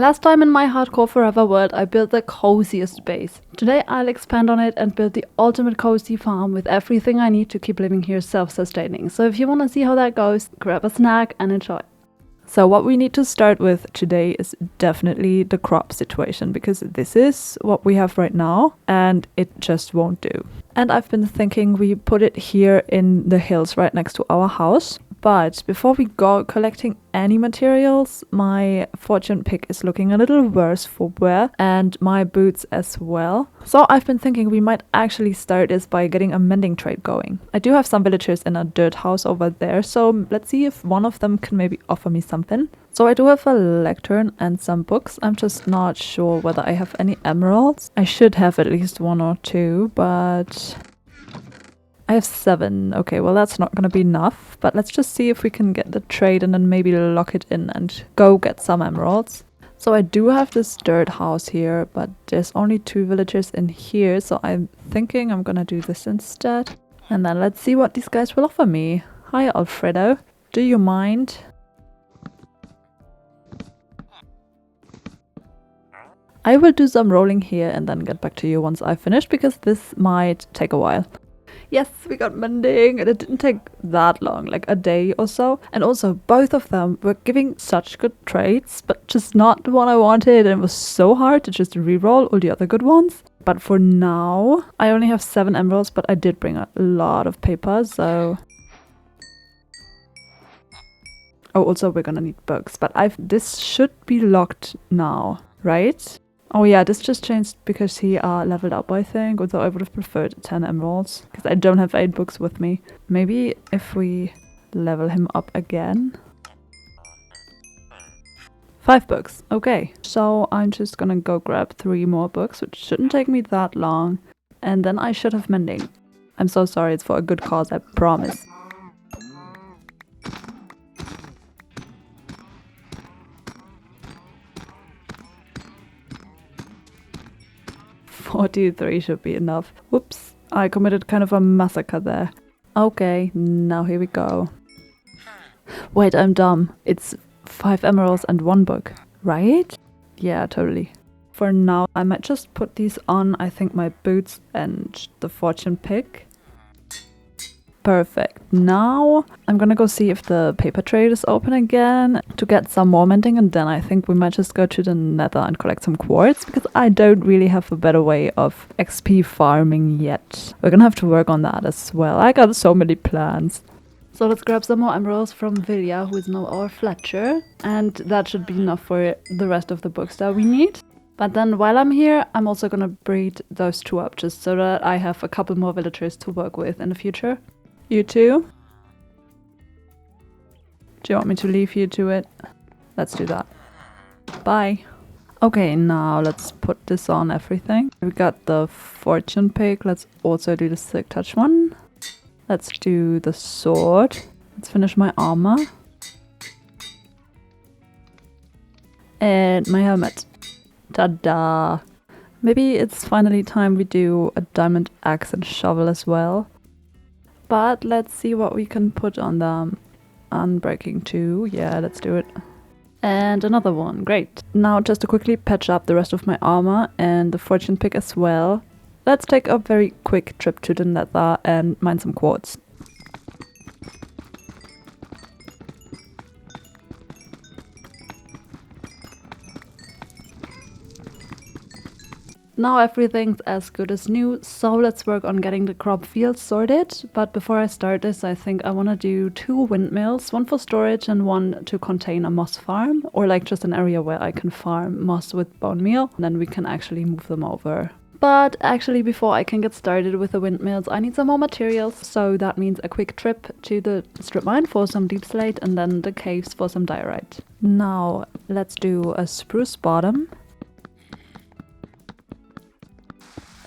Last time in my Hardcore Forever world, I built the coziest base. Today I'll expand on it and build the ultimate cozy farm with everything I need to keep living here self-sustaining. So if you want to see how that goes, grab a snack and enjoy. So what we need to start with today is definitely the crop situation, because this is what we have right now and it just won't do. And I've been thinking we put it here in the hills right next to our house. But before we go collecting any materials, my fortune pick is looking a little worse for wear, and my boots as well. So I've been thinking we might actually start this by getting a mending trade going. I do have some villagers in a dirt house over there, so let's see if one of them can maybe offer me something. So I do have a lectern and some books. I'm just not sure whether I have any emeralds. I should have at least 1 or 2, but I have 7. Okay, well that's not gonna be enough, but let's just see if we can get the trade and then maybe lock it in and go get some emeralds. So I do have this dirt house here, but there's only 2 villagers in here, so I'm thinking I'm gonna do this instead. And then let's see what these guys will offer me. Hi Alfredo, do you mind? I will do some rolling here and then get back to you once I've finished, because this might take a while. Yes, we got mending, and it didn't take that long, like a day or so. And also, both of them were giving such good trades, but just not the one I wanted, and it was so hard to just re-roll all the other good ones. But for now, I only have 7 emeralds, but I did bring a lot of paper, so... Oh, also we're gonna need books, but this should be locked now, right? Oh yeah, this just changed because he leveled up, I think, although I would have preferred 10 emeralds, because I don't have 8 books with me. Maybe if we level him up again. 5 books, okay. So I'm just gonna go grab 3 more books, which shouldn't take me that long. And then I should have mending. I'm so sorry, it's for a good cause, I promise. $43 should be enough. Whoops, I committed kind of a massacre there. Okay, now here we go. Wait, I'm dumb. It's 5 emeralds and 1 book, right? Yeah, totally. For now, I might just put these on, I think my boots and the fortune pick. Perfect. Now I'm gonna go see if the paper trade is open again to get some more mending, and then I think we might just go to the nether and collect some quartz, because I don't really have a better way of XP farming yet. We're gonna have to work on that as well. I got so many plans. So let's grab some more emeralds from Vilya, who is now our Fletcher, and that should be enough for the rest of the books that we need. But then while I'm here, I'm also gonna breed those 2 up, just so that I have a couple more villagers to work with in the future. You too? Do you want me to leave you to it? Let's do that. Bye. Okay, now let's put this on everything. We got the fortune pick. Let's also do the silk touch one. Let's do the sword. Let's finish my armor. And my helmet. Ta-da! Maybe it's finally time we do a diamond axe and shovel as well. But let's see what we can put on them. Unbreaking 2, yeah, let's do it. And another one, great. Now just to quickly patch up the rest of my armor and the fortune pick as well. Let's take a very quick trip to the nether and mine some quartz. Now everything's as good as new, so let's work on getting the crop fields sorted. But before I start this, I think I want to do 2 windmills, 1 for storage and 1 to contain a moss farm, or like just an area where I can farm moss with bone meal, and then we can actually move them over. But actually, before I can get started with the windmills, I need some more materials, so that means a quick trip to the strip mine for some deep slate and then the caves for some diorite. Now let's do a spruce bottom.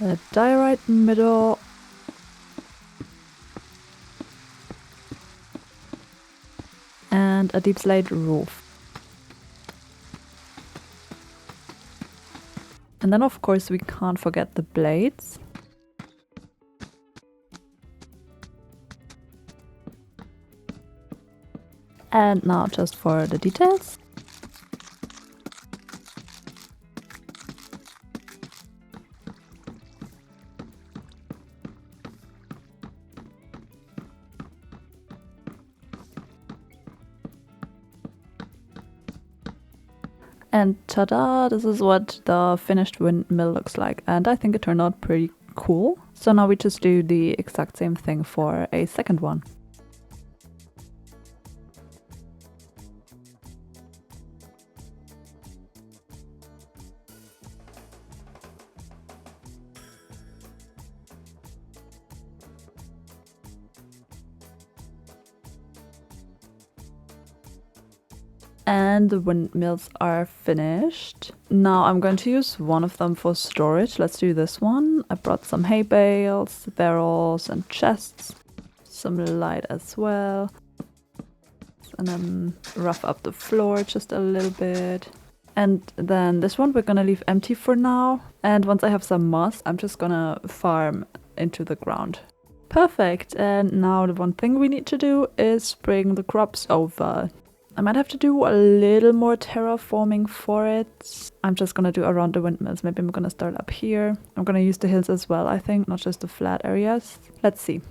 A diorite middle, and a deep slate roof. And then of course we can't forget the blades. And now just for the details. And ta-da, this is what the finished windmill looks like. And I think it turned out pretty cool. So now we just do the exact same thing for a second one. And the windmills are finished. Now I'm going to use one of them for storage. Let's do this one. I brought some hay bales, barrels and chests. Some light as well. And then rough up the floor just a little bit. And then this one we're gonna leave empty for now. And once I have some moss, I'm just gonna farm into the ground. Perfect. And now the one thing we need to do is bring the crops over. I might have to do a little more terraforming for it. I'm just gonna do around the windmills. Maybe I'm gonna start up here. I'm gonna use the hills as well, I think, not just the flat areas. Let's see.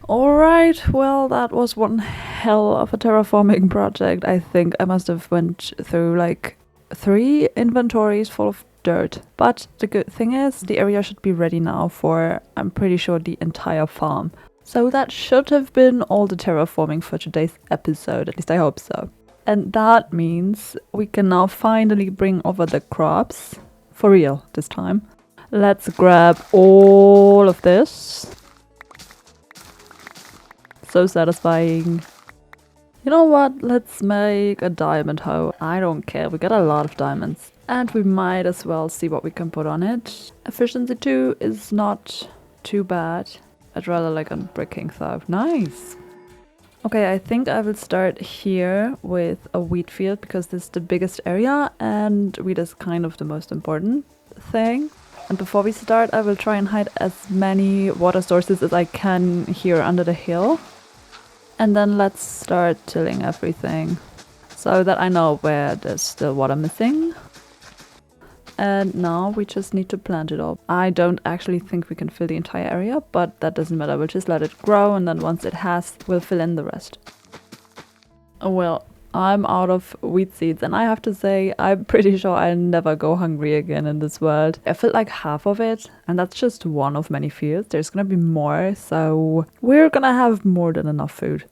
Alright, well that was one hell of a terraforming project. I think I must have went through like 3 inventories full of dirt. But the good thing is the area should be ready now for, I'm pretty sure, the entire farm. So that should have been all the terraforming for today's episode, at least I hope so. And that means we can now finally bring over the crops, for real this time. Let's grab all of this. So satisfying. You know what? Let's make a diamond hoe. I don't care. We got a lot of diamonds. And we might as well see what we can put on it. Efficiency 2 is not too bad. I'd rather like on bricking though. Nice. Okay, I think I will start here with a wheat field because this is the biggest area and wheat is kind of the most important thing. And before we start, I will try and hide as many water sources as I can here under the hill. And then let's start tilling everything so that I know where there's still water missing. And now we just need to plant it all. I don't actually think we can fill the entire area, but that doesn't matter. We'll just let it grow and then once it has, we'll fill in the rest. Well, I'm out of wheat seeds and I have to say I'm pretty sure I'll never go hungry again in this world. I filled like half of it and that's just one of many fields. There's gonna be more, so we're gonna have more than enough food.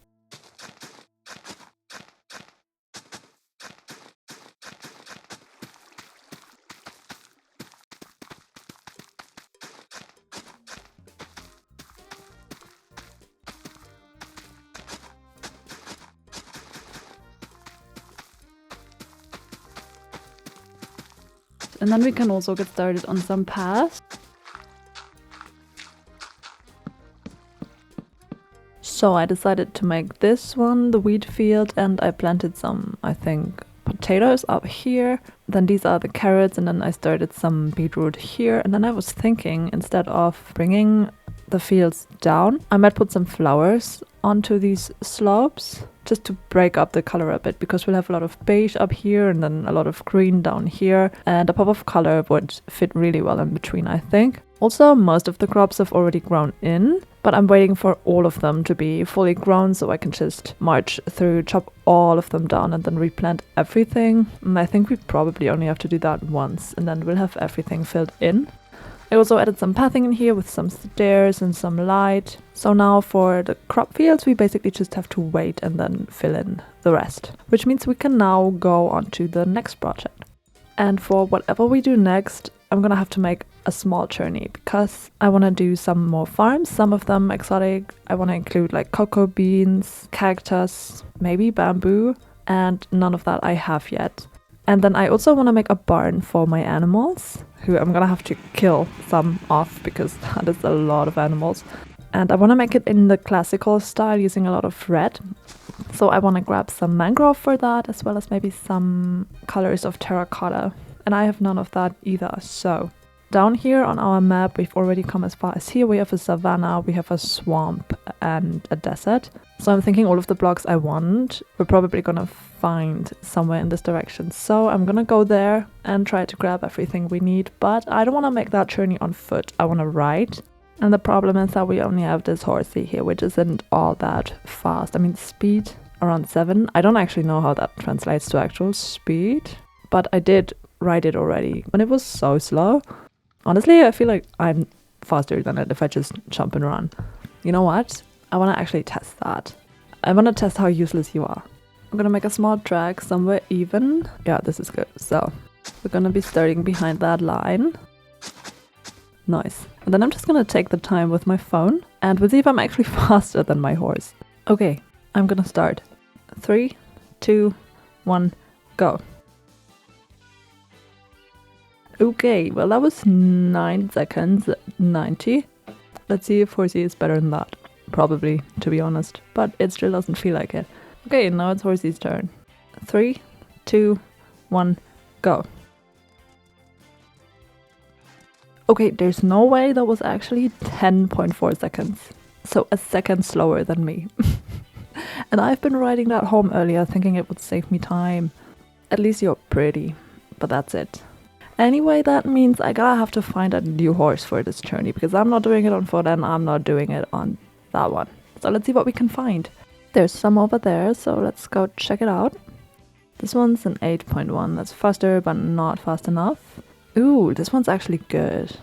And then we can also get started on some paths. So I decided to make this one the wheat field and I planted some, I think, potatoes up here. Then these are the carrots and then I started some beetroot here. And then I was thinking, instead of bringing the fields down, I might put some flowers onto these slopes just to break up the color a bit, because we'll have a lot of beige up here and then a lot of green down here, and a pop of color would fit really well in between, I think. Also, most of the crops have already grown in, but I'm waiting for all of them to be fully grown so I can just march through, chop all of them down and then replant everything. And I think we probably only have to do that once and then we'll have everything filled in. I also added some pathing in here with some stairs and some light. So now for the crop fields, we basically just have to wait and then fill in the rest. Which means we can now go on to the next project. And for whatever we do next, I'm gonna have to make a small journey because I want to do some more farms, some of them exotic. I want to include like cocoa beans, cactus, maybe bamboo, and none of that I have yet. And then I also want to make a barn for my animals, who I'm gonna have to kill some off because that is a lot of animals. And I want to make it in the classical style using a lot of red. So I want to grab some mangrove for that, as well as maybe some colors of terracotta. And I have none of that either, so Down here on our map, we've already come as far as here. We have a savanna, we have a swamp and a desert. So I'm thinking all of the blocks I want, we're probably gonna find somewhere in this direction. So I'm gonna go there and try to grab everything we need. But I don't want to make that journey on foot. I want to ride. And the problem is that we only have this horsey here, which isn't all that fast. I mean, speed around 7. I don't actually know how that translates to actual speed. But I did ride it already. And it was so slow. Honestly, I feel like I'm faster than it if I just jump and run. You know what? I want to actually test that. I want to test how useless you are. I'm going to make a small track somewhere even. Yeah, this is good. So, we're going to be starting behind that line. Nice. And then I'm just going to take the time with my phone. And we'll see if I'm actually faster than my horse. Okay, I'm going to start. 3, 2, 1, go. Okay, well that was 9 seconds, 90. Let's see if Horsey is better than that. Probably, to be honest. But it still doesn't feel like it. Okay, now it's Horsey's turn. 3, 2, 1, go. Okay, there's no way that was actually 10.4 seconds. So a second slower than me. And I've been riding that home earlier thinking it would save me time. At least you're pretty, but that's it. Anyway, that means I gotta have to find a new horse for this journey because I'm not doing it on foot and I'm not doing it on that one. So let's see what we can find. There's some over there, so let's go check it out. This one's an 8.1. That's faster, but not fast enough. Ooh, this one's actually good.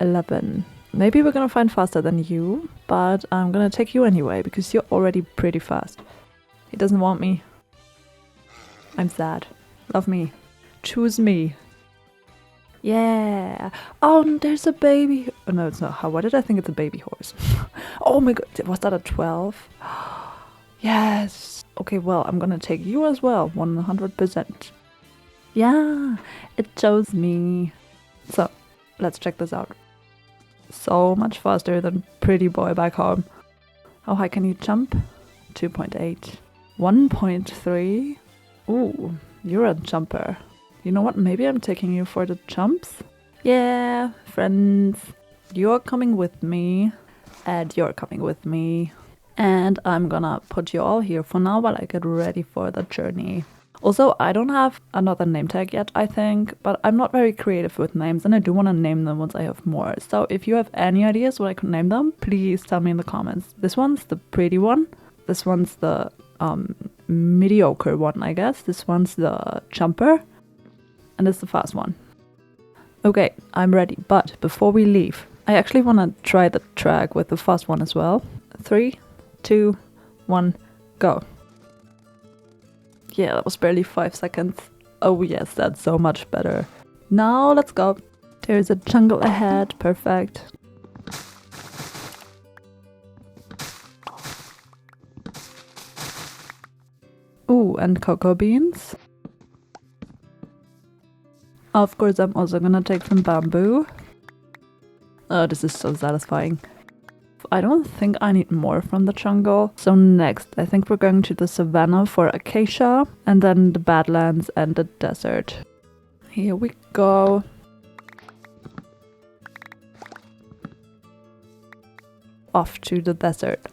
11. Maybe we're gonna find faster than you, but I'm gonna take you anyway because you're already pretty fast. He doesn't want me. I'm sad. Love me. Choose me. Yeah. Oh, there's a baby. Oh, no, it's not. Why did I think it's a baby horse? Oh my god. Was that a 12? Yes. Okay, well, I'm gonna take you as well. 100%. Yeah. It chose me. So, let's check this out. So much faster than pretty boy back home. How high can you jump? 2.8. 1.3. Ooh, you're a jumper. You know what? Maybe I'm taking you for the jumps. Yeah, friends. You're coming with me. And you're coming with me. And I'm gonna put you all here for now while I get ready for the journey. Also, I don't have another name tag yet, I think. But I'm not very creative with names. And I do want to name them once I have more. So if you have any ideas what I could name them, please tell me in the comments. This one's the pretty one. This one's the mediocre one, I guess. This one's the jumper. And it's the fast one. Okay, I'm ready. But before we leave, I actually want to try the track with the fast one as well. 3, 2, 1, go. Yeah, that was barely 5 seconds. Oh yes, that's so much better. Now let's go. There's a jungle ahead. Perfect. Ooh, and cocoa beans. Of course, I'm also gonna take some bamboo. Oh, this is so satisfying. I don't think I need more from the jungle. So next, I think we're going to the savannah for acacia, and then the badlands and the desert. Here we go. Off to the desert.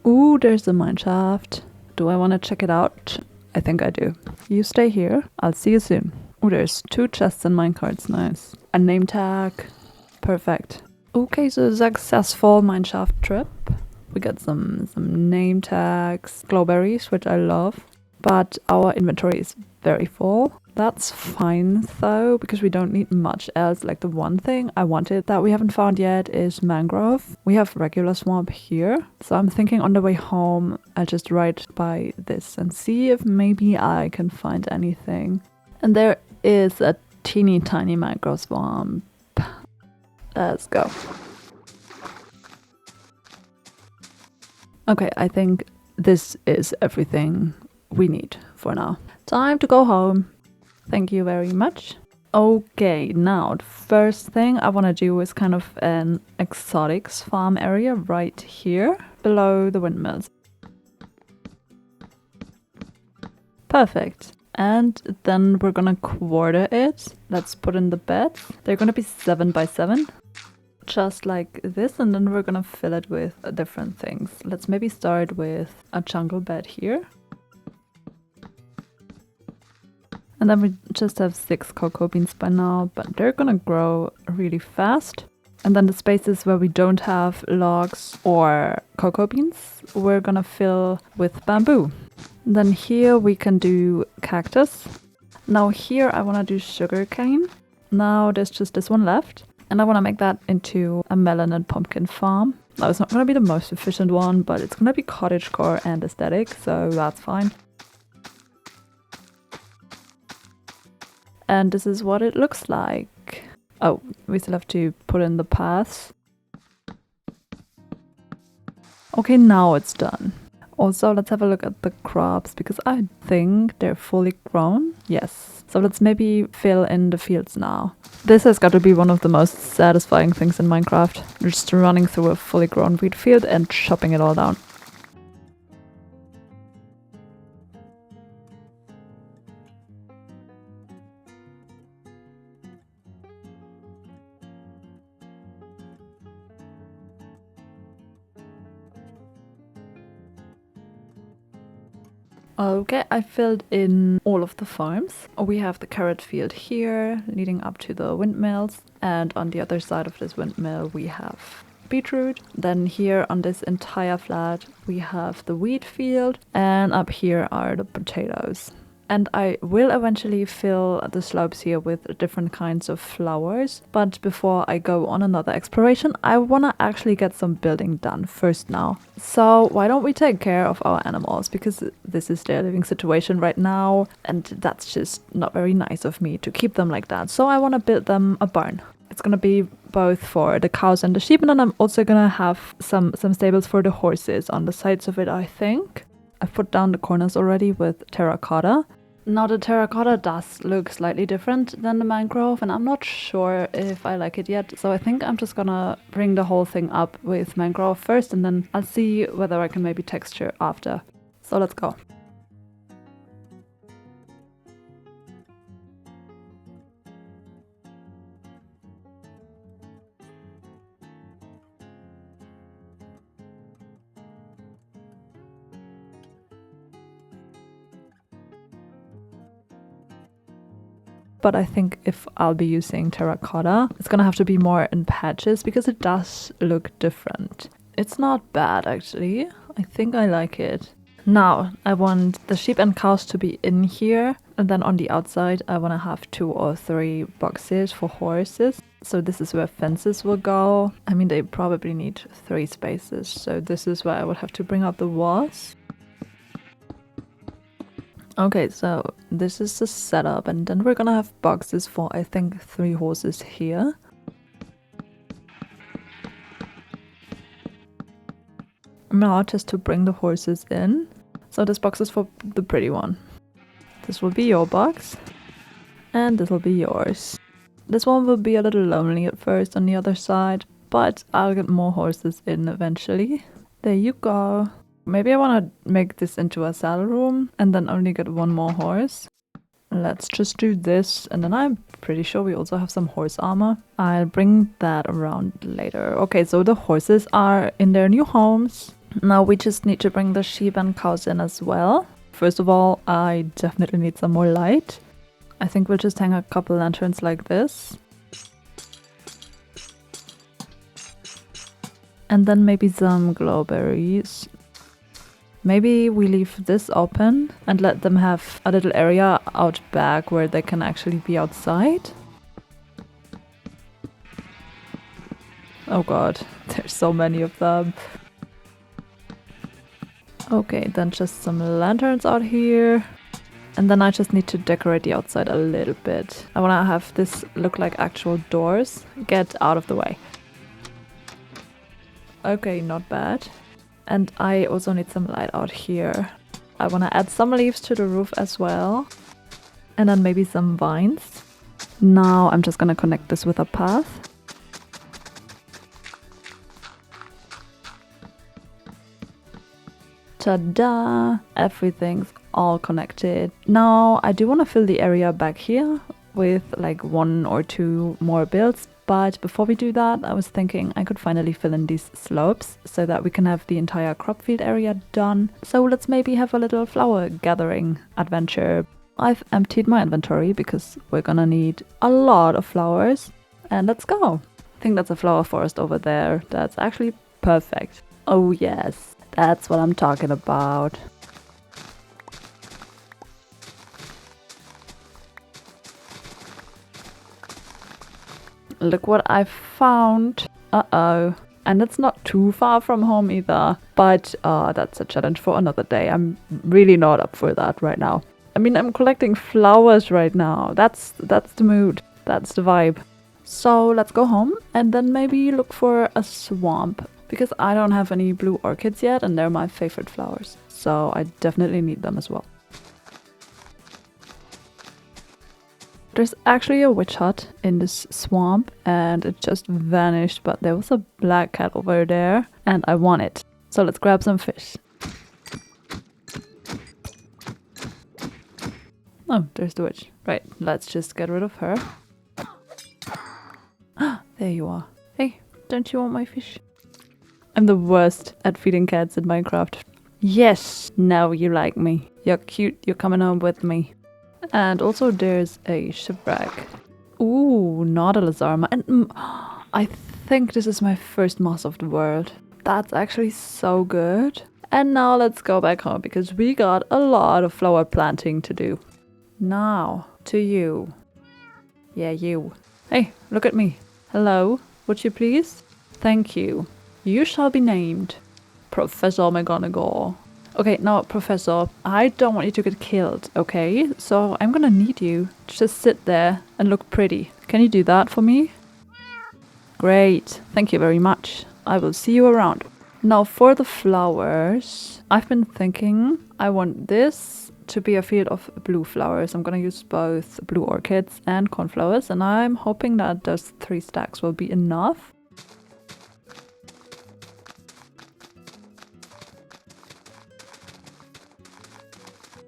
Ooh, there's a mine shaft. Do I want to check it out? I think I do. You stay here. I'll see you soon. Ooh, there's 2 chests and minecarts. Nice. A name tag. Perfect. Okay, so successful mineshaft trip. We got some name tags, glowberries, which I love. But our inventory is very full. That's fine though, because we don't need much else. Like the one thing I wanted that we haven't found yet is mangrove. We have regular swamp here. So I'm thinking on the way home, I'll just ride by this and see if maybe I can find anything. And there is a teeny tiny mangrove swamp. Let's go. Okay, I think this is everything we need for now. Time to go home. Thank you very much. Okay, now the first thing I want to do is kind of an exotics farm area right here. below the windmills. Perfect. And then we're gonna quarter it. Let's put in the beds. They're gonna be 7 by 7. Just like this, and then we're gonna fill it with different things. Let's maybe start with a jungle bed here. And then we just have 6 cocoa beans by now, but they're gonna grow really fast. And then the spaces where we don't have logs or cocoa beans, we're gonna fill with bamboo. Then here we can do cactus. Now here I wanna do sugarcane. Now there's just this one left. And I wanna make that into a melon and pumpkin farm. Now it's not gonna be the most efficient one, but it's gonna be cottagecore and aesthetic, so that's fine. And this is what it looks like. Oh, we still have to put in the paths. Okay, now it's done. Also, let's have a look at the crops, because I think they're fully grown. Yes. So let's maybe fill in the fields now. This has got to be one of the most satisfying things in Minecraft. Just running through a fully grown wheat field and chopping it all down. Okay, I filled in all of the farms. We have the carrot field here, leading up to the windmills, and on the other side of this windmill we have beetroot. Then here on this entire flat we have the wheat field, and up here are the potatoes. And I will eventually fill the slopes here with different kinds of flowers. But before I go on another exploration, I want to actually get some building done first now. So why don't we take care of our animals? Because this is their living situation right now. And that's just not very nice of me to keep them like that. So I want to build them a barn. It's going to be both for the cows and the sheep. And then I'm also going to have some stables for the horses on the sides of it, I think. I've put down the corners already with terracotta. Now the terracotta does look slightly different than the mangrove, and I'm not sure if I like it yet, so I think I'm just gonna bring the whole thing up with mangrove first, and then I'll see whether I can maybe texture after. So let's go. But I think if I'll be using terracotta, it's gonna have to be more in patches because it does look different. It's not bad actually. I think I like it. Now I want the sheep and cows to be in here, and then on the outside I want to have 2 or 3 boxes for horses. So this is where fences will go. I mean, they probably need 3 spaces, so this is where I would have to bring out the walls. Okay, so this is the setup, and then we're gonna have boxes for, I think, 3 horses here. Now, just to bring the horses in. So this box is for the pretty one. This will be your box, and this will be yours. This one will be a little lonely at first on the other side, but I'll get more horses in eventually. There you go. Maybe I want to make this into a saddle room and then only get 1 more horse. Let's just do this, and then I'm pretty sure we also have some horse armor. I'll bring that around later. Okay, so the horses are in their new homes. Now we just need to bring the sheep and cows in as well. First of all, I definitely need some more light. I think we'll just hang a couple lanterns like this. And then maybe some glowberries. Maybe we leave this open and let them have a little area out back where they can actually be outside. Oh god, there's so many of them. Okay, then just some lanterns out here. And then I just need to decorate the outside a little bit. I want to have this look like actual doors. Get out of the way. Okay, not bad. And I also need some light out here. I want to add some leaves to the roof as well. And then maybe some vines. Now I'm just going to connect this with a path. Ta-da! Everything's all connected. Now I do want to fill the area back here with like 1 or 2 more builds. But before we do that, I was thinking I could finally fill in these slopes so that we can have the entire crop field area done. So let's maybe have a little flower gathering adventure. I've emptied my inventory because we're gonna need a lot of flowers. And let's go! I think that's a flower forest over there. That's actually perfect. Oh yes, that's what I'm talking about. Look what I found. Uh-oh. And it's not too far from home either. But that's a challenge for another day. I'm really not up for that right now. I mean, I'm collecting flowers right now. That's the mood. That's the vibe. So let's go home and then maybe look for a swamp. Because I don't have any blue orchids yet and they're my favorite flowers. So I definitely need them as well. There's actually a witch hut in this swamp and it just vanished, but there was a black cat over there and I want it. So let's grab some fish. Oh, there's the witch. Right, let's just get rid of her. There you are. Hey, don't you want my fish? I'm the worst at feeding cats in Minecraft. Yes, now you like me. You're cute, you're coming home with me. And also there's a shipwreck. Ooh, Nautilus armor. And I think this is my first moss of the world. That's actually so good. And now let's go back home because we got a lot of flower planting to do. Now, to you. Yeah, you. Hey, look at me. Hello, would you please? Thank you. You shall be named Professor McGonagall. Okay, now, Professor, I don't want you to get killed, okay? So I'm gonna need you to just sit there and look pretty. Can you do that for me? Great, thank you very much. I will see you around. Now for the flowers, I've been thinking I want this to be a field of blue flowers. I'm gonna use both blue orchids and cornflowers, and I'm hoping that those 3 stacks will be enough.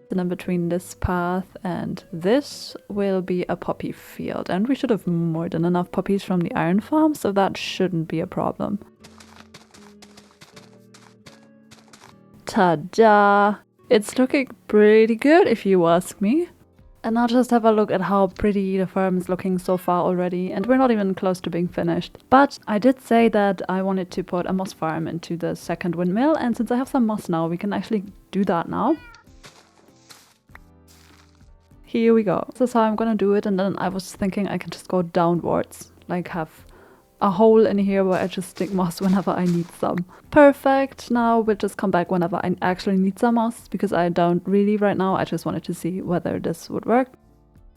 And then between this path and this will be a poppy field. And we should have more than enough poppies from the iron farm, so that shouldn't be a problem. Ta-da! It's looking pretty good if you ask me. And now just have a look at how pretty the farm is looking so far already. And we're not even close to being finished. But I did say that I wanted to put a moss farm into the second windmill. And since I have some moss now, we can actually do that now. Here we go. This is how I'm gonna do it, and then I was thinking I can just go downwards, like have a hole in here where I just stick moss whenever I need some. Perfect. Now we'll just come back whenever I actually need some moss, because I don't really right now. I just wanted to see whether this would work.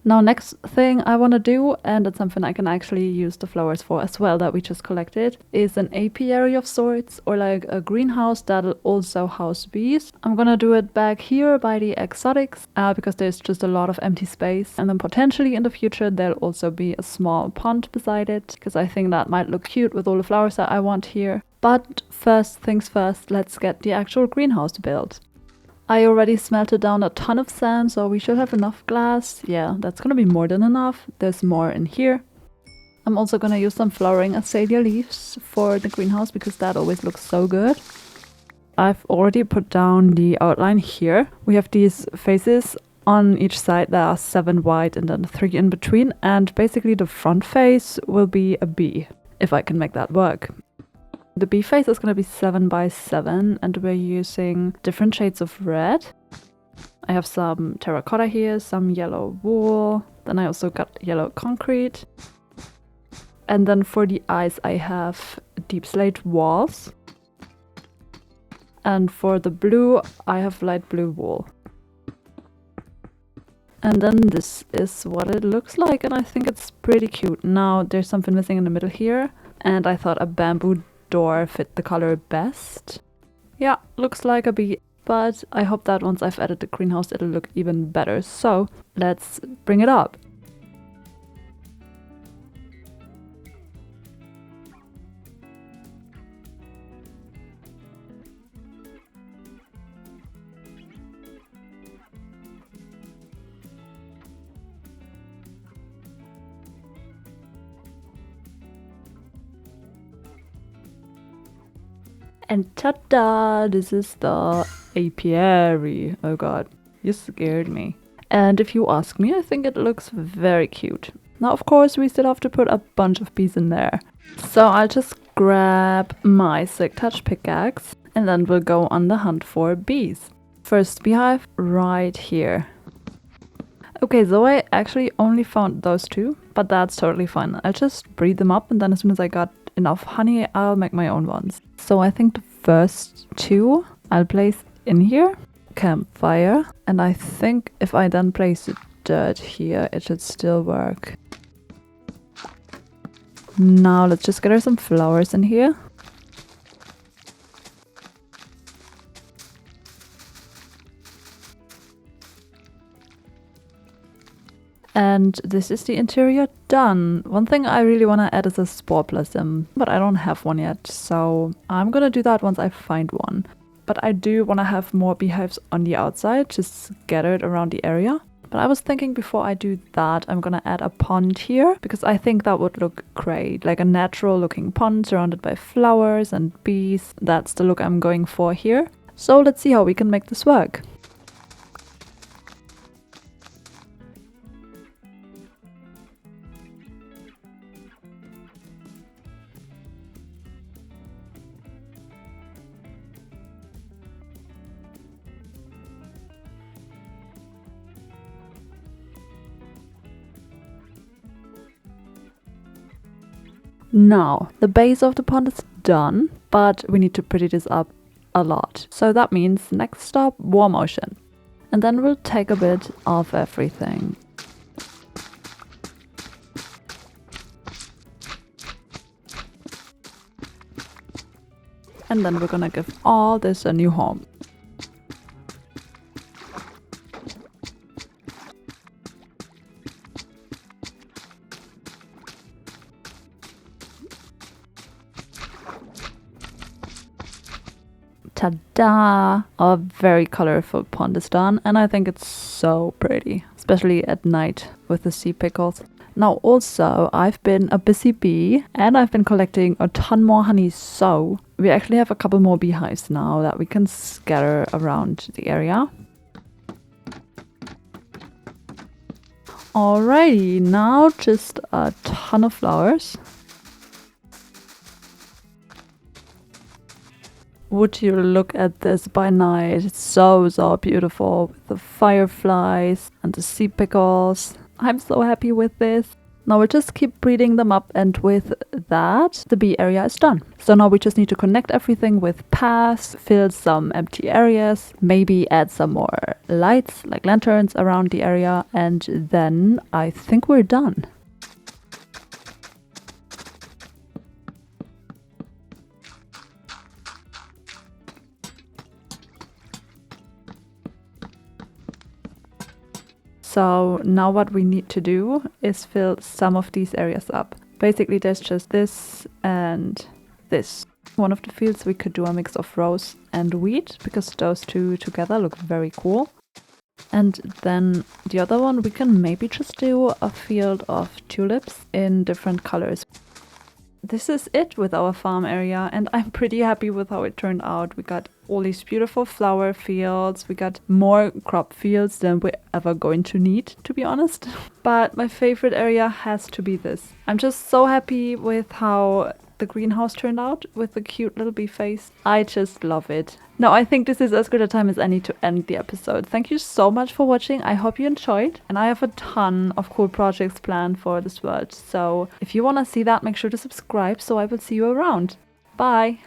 Now next thing I want to do, and it's something I can actually use the flowers for as well that we just collected, is an apiary of sorts, or like a greenhouse that'll also house bees. I'm gonna do it back here by the exotics because there's just a lot of empty space, and then potentially in the future there'll also be a small pond beside it, because I think that might look cute with all the flowers that I want here. But first things first, let's get the actual greenhouse built. I already smelted down a ton of sand, so we should have enough glass. Yeah, that's gonna be more than enough. There's more in here. I'm also gonna use some flowering azalea leaves for the greenhouse because that always looks so good. I've already put down the outline here. We have these faces on each side. There are 7 wide and then 3 in between. And basically the front face will be a bee, if I can make that work. The bee face is going to be 7 by 7 and we're using different shades of red. I have some terracotta here, some yellow wool, then I also got yellow concrete. And then for the eyes I have deep slate walls. And for the blue I have light blue wool. And then this is what it looks like, and I think it's pretty cute. Now there's something missing in the middle here, and I thought a bamboo door fit the color best. Yeah, looks like a bee, but I hope that once I've added the greenhouse it'll look even better. So let's bring it up. And ta-da! This is the apiary. Oh god, you scared me. And if you ask me, I think it looks very cute. Now, of course, we still have to put a bunch of bees in there. So I'll just grab my Silk Touch pickaxe and then we'll go on the hunt for bees. First beehive right here. Okay, so I actually only found those two, but that's totally fine. I'll just breed them up and then as soon as I got enough honey, I'll make my own ones. So I think the first two I'll place in here. Campfire. And I think if I then place the dirt here, it should still work. Now let's just get her some flowers in here. And this is the interior done. One thing I really want to add is a spore blossom, but I don't have one yet, so I'm gonna do that once I find one. But I do want to have more beehives on the outside, just scattered around the area. But I was thinking before I do that, I'm gonna add a pond here, because I think that would look great. Like a natural looking pond surrounded by flowers and bees. That's the look I'm going for here. So let's see how we can make this work. Now, the base of the pond is done, but we need to pretty this up a lot. So that means next stop, warm ocean. And then we'll take a bit of everything. And then we're gonna give all this a new home. Ta-da! A very colorful pond is done and I think it's so pretty, especially at night with the sea pickles. Now also, I've been a busy bee and I've been collecting a ton more honey, so we actually have a couple more beehives now that we can scatter around the area. Alrighty, now just a ton of flowers. Would you look at this by night? It's so beautiful with the fireflies and the sea pickles. I'm so happy with this. Now we'll just keep breeding them up and with that the bee area is done. So now we just need to connect everything with paths, fill some empty areas, maybe add some more lights like lanterns around the area, and then I think we're done. So now what we need to do is fill some of these areas up. Basically there's just this and this. One of the fields we could do a mix of rose and wheat because those two together look very cool. And then the other one we can maybe just do a field of tulips in different colors. This is it with our farm area and I'm pretty happy with how it turned out. We got all these beautiful flower fields, we got more crop fields than we're ever going to need, to be honest. But my favorite area has to be this. I'm just so happy with how the greenhouse turned out with the cute little bee face. I just love it. Now I think this is as good a time as any to end the episode. Thank you so much for watching. I hope you enjoyed. And I have a ton of cool projects planned for this world. So if you want to see that, make sure to subscribe so I will see you around. Bye!